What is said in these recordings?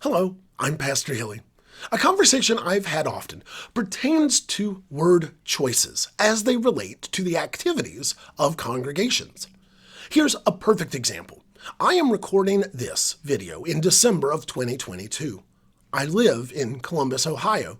Hello, I'm Pastor Hilly. A conversation I've had often pertains to word choices as they relate to the activities of congregations. Here's a perfect example. I am recording this video in December of 2022. I live in Columbus, Ohio.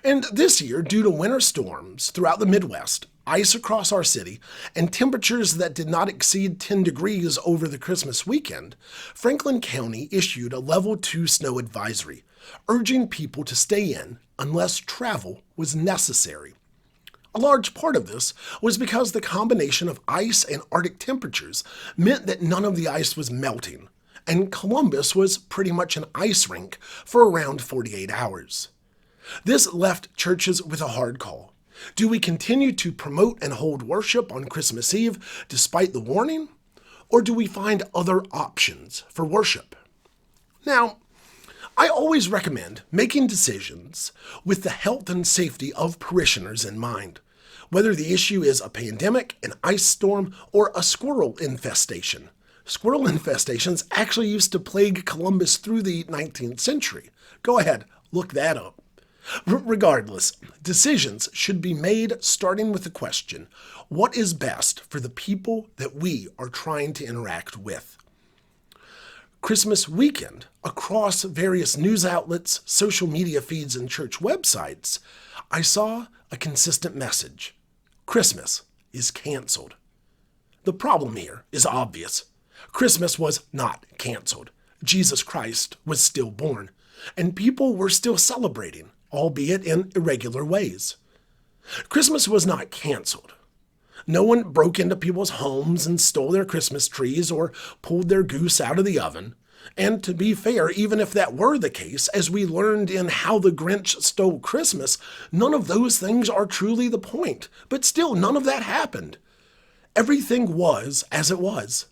And this year, due to winter storms throughout the Midwest, ice across our city, and temperatures that did not exceed 10 degrees over the Christmas weekend, Franklin County issued a Level 2 snow advisory, urging people to stay in unless travel was necessary. A large part of this was because the combination of ice and Arctic temperatures meant that none of the ice was melting, and Columbus was pretty much an ice rink for around 48 hours. This left churches with a hard call. Do we continue to promote and hold worship on Christmas Eve despite the warning? Or do we find other options for worship? Now, I always recommend making decisions with the health and safety of parishioners in mind, whether the issue is a pandemic, an ice storm, or a squirrel infestation. Squirrel infestations actually used to plague Columbus through the 19th century. Go ahead, look that up. Regardless, decisions should be made starting with the question, what is best for the people that we are trying to interact with? Christmas weekend, across various news outlets, social media feeds, and church websites, I saw a consistent message. Christmas is canceled. The problem here is obvious. Christmas was not canceled. Jesus Christ was still born, and people were still celebrating, albeit in irregular ways. Christmas was not canceled. No one broke into people's homes and stole their Christmas trees or pulled their goose out of the oven. And to be fair, even if that were the case, as we learned in How the Grinch Stole Christmas, none of those things are truly the point. But still, none of that happened. Everything was as it was.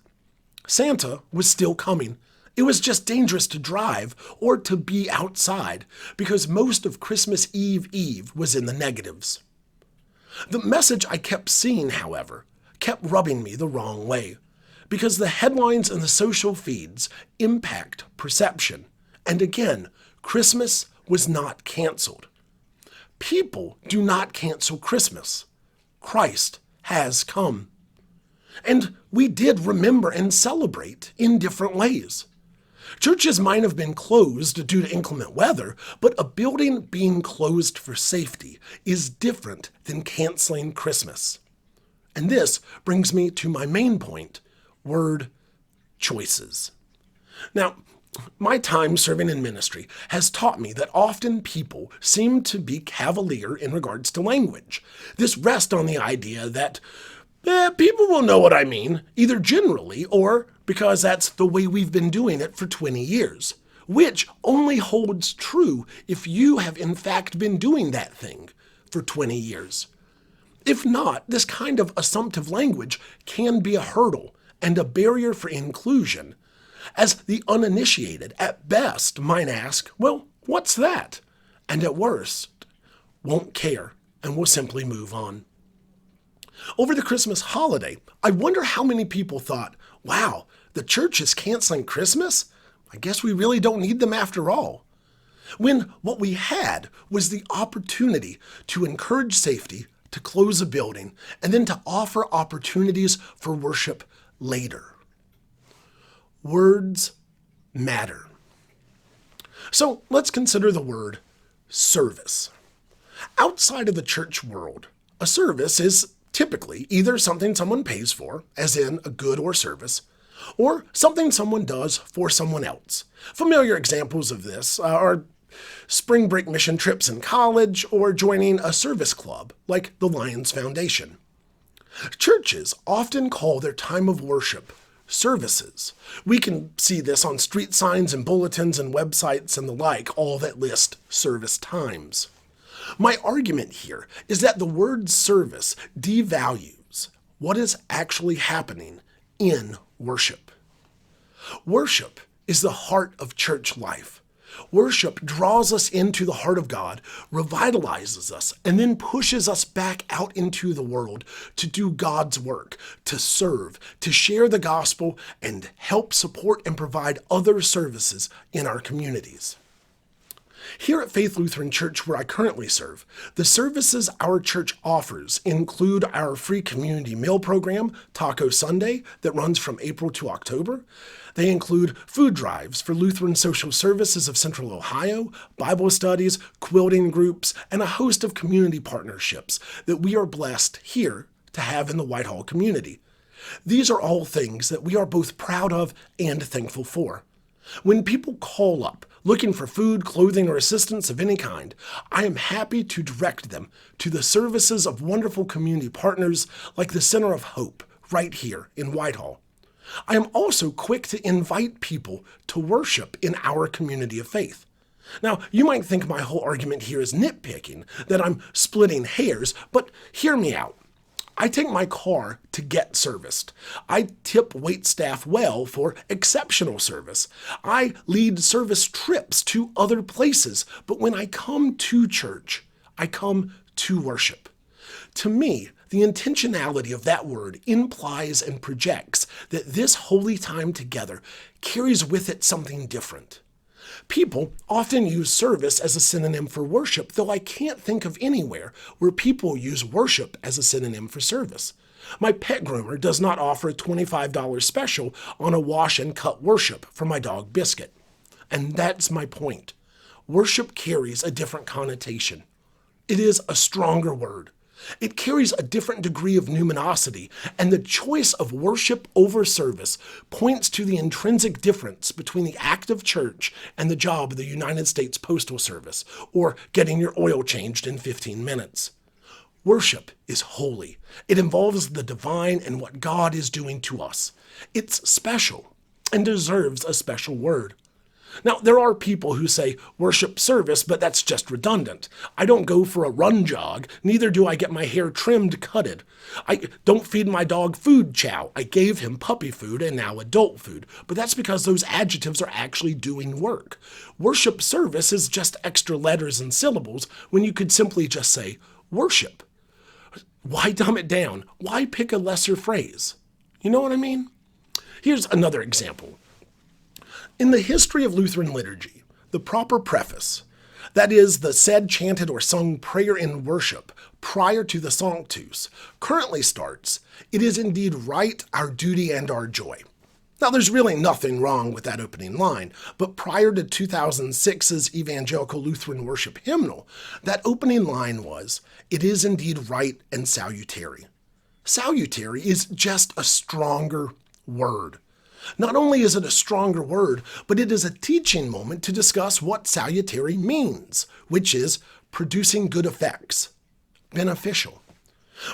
Santa was still coming. It was just dangerous to drive or to be outside because most of Christmas Eve was in the negatives. The message I kept seeing, however, kept rubbing me the wrong way because the headlines and the social feeds impact perception. And again, Christmas was not canceled. People do not cancel Christmas. Christ has come. And we did remember and celebrate in different ways. Churches might have been closed due to inclement weather, but a building being closed for safety is different than canceling Christmas. And this brings me to my main point, word choices. Now, my time serving in ministry has taught me that often people seem to be cavalier in regards to language. This rests on the idea that people will know what I mean, either generally or because that's the way we've been doing it for 20 years, which only holds true if you have in fact been doing that thing for 20 years. If not, this kind of assumptive language can be a hurdle and a barrier for inclusion, as the uninitiated at best might ask, well, what's that? And at worst, won't care and will simply move on. Over the Christmas holiday, I wonder how many people thought, wow, the church is canceling Christmas? I guess we really don't need them after all. When what we had was the opportunity to encourage safety, to close a building, and then to offer opportunities for worship later. Words matter. So let's consider the word service. Outside of the church world, a service is typically either something someone pays for, as in a good or service, or something someone does for someone else. Familiar examples of this are spring break mission trips in college or joining a service club like the Lions Foundation. Churches often call their time of worship services. We can see this on street signs and bulletins and websites and the like, all that list service times. My argument here is that the word service devalues what is actually happening in worship. Worship is the heart of church life. Worship draws us into the heart of God, revitalizes us, and then pushes us back out into the world to do God's work, to serve, to share the gospel, and help support and provide other services in our communities. Here at Faith Lutheran Church, where I currently serve, the services our church offers include our free community meal program, Taco Sunday, that runs from April to October. They include food drives for Lutheran Social Services of Central Ohio, Bible studies, quilting groups, and a host of community partnerships that we are blessed here to have in the Whitehall community. These are all things that we are both proud of and thankful for. When people call up looking for food, clothing, or assistance of any kind, I am happy to direct them to the services of wonderful community partners like the Center of Hope right here in Whitehall. I am also quick to invite people to worship in our community of faith. Now, you might think my whole argument here is nitpicking, that I'm splitting hairs, but hear me out. I take my car to get serviced. I tip waitstaff well for exceptional service. I lead service trips to other places. But when I come to church, I come to worship. To me, the intentionality of that word implies and projects that this holy time together carries with it something different. People often use service as a synonym for worship, though I can't think of anywhere where people use worship as a synonym for service. My pet groomer does not offer a $25 special on a wash and cut worship for my dog Biscuit. And that's my point. Worship carries a different connotation. It is a stronger word. It carries a different degree of numinosity, and the choice of worship over service points to the intrinsic difference between the act of church and the job of the United States Postal Service, or getting your oil changed in 15 minutes. Worship is holy. It involves the divine and what God is doing to us. It's special and deserves a special word. Now, there are people who say worship service, but that's just redundant. I don't go for a run jog, neither do I get my hair trimmed cutted. I don't feed my dog food chow. I gave him puppy food and now adult food, but that's because those adjectives are actually doing work. Worship service is just extra letters and syllables when you could simply just say worship. Why dumb it down? Why pick a lesser phrase? You know what I mean? Here's another example. In the history of Lutheran liturgy, the proper preface, that is, the said, chanted, or sung prayer in worship prior to the Sanctus, currently starts, "It is indeed right, our duty, and our joy." Now, there's really nothing wrong with that opening line, but prior to 2006's Evangelical Lutheran Worship Hymnal, that opening line was, "It is indeed right and salutary." Salutary is just a stronger word. Not only is it a stronger word, but it is a teaching moment to discuss what salutary means, which is producing good effects, beneficial.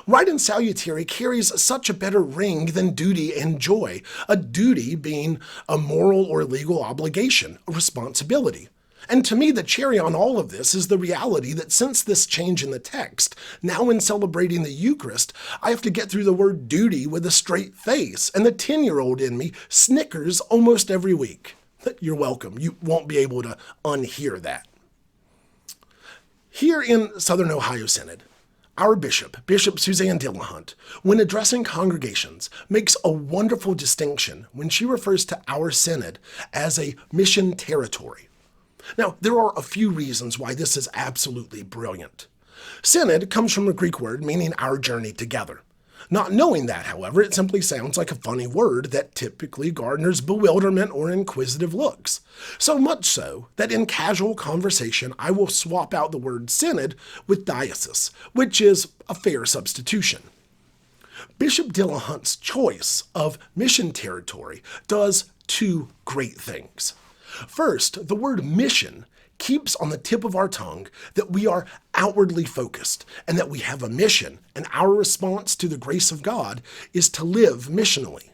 Right and salutary carries such a better ring than duty and joy, a duty being a moral or legal obligation, a responsibility. And to me, the cherry on all of this is the reality that since this change in the text, now in celebrating the Eucharist, I have to get through the word duty with a straight face, and the 10-year-old in me snickers almost every week. You're welcome. You won't be able to unhear that. Here in Southern Ohio Synod, our bishop, Bishop Suzanne Dillahunt, when addressing congregations, makes a wonderful distinction when she refers to our synod as a mission territory. Now, there are a few reasons why this is absolutely brilliant. Synod comes from the Greek word meaning our journey together. Not knowing that, however, it simply sounds like a funny word that typically garners bewilderment or inquisitive looks. So much so that in casual conversation, I will swap out the word synod with diocese, which is a fair substitution. Bishop Dillahunt's choice of mission territory does two great things. First, the word mission keeps on the tip of our tongue that we are outwardly focused and that we have a mission, and our response to the grace of God is to live missionally.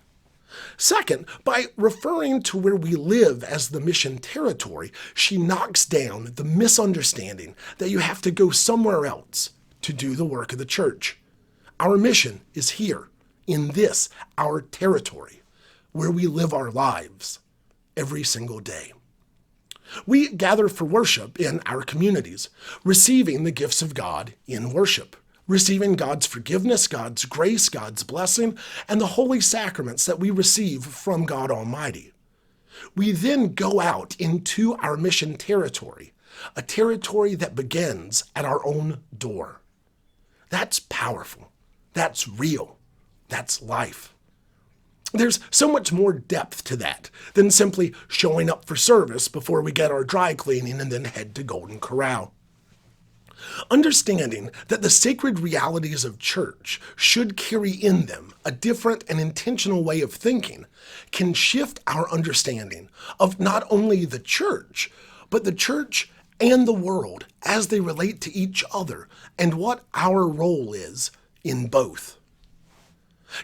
Second, by referring to where we live as the mission territory, she knocks down the misunderstanding that you have to go somewhere else to do the work of the church. Our mission is here, in this, our territory, where we live our lives every single day. We gather for worship in our communities, receiving the gifts of God in worship, receiving God's forgiveness, God's grace, God's blessing, and the holy sacraments that we receive from God Almighty. We then go out into our mission territory, a territory that begins at our own door. That's powerful. That's real. That's life. There's so much more depth to that than simply showing up for service before we get our dry cleaning and then head to Golden Corral. Understanding that the sacred realities of church should carry in them a different and intentional way of thinking can shift our understanding of not only the church, but the church and the world as they relate to each other and what our role is in both.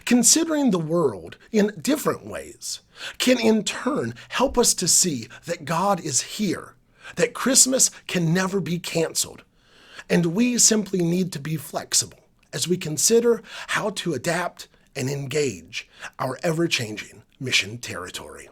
Considering the world in different ways can in turn help us to see that God is here, that Christmas can never be canceled, and we simply need to be flexible as we consider how to adapt and engage our ever-changing mission territory.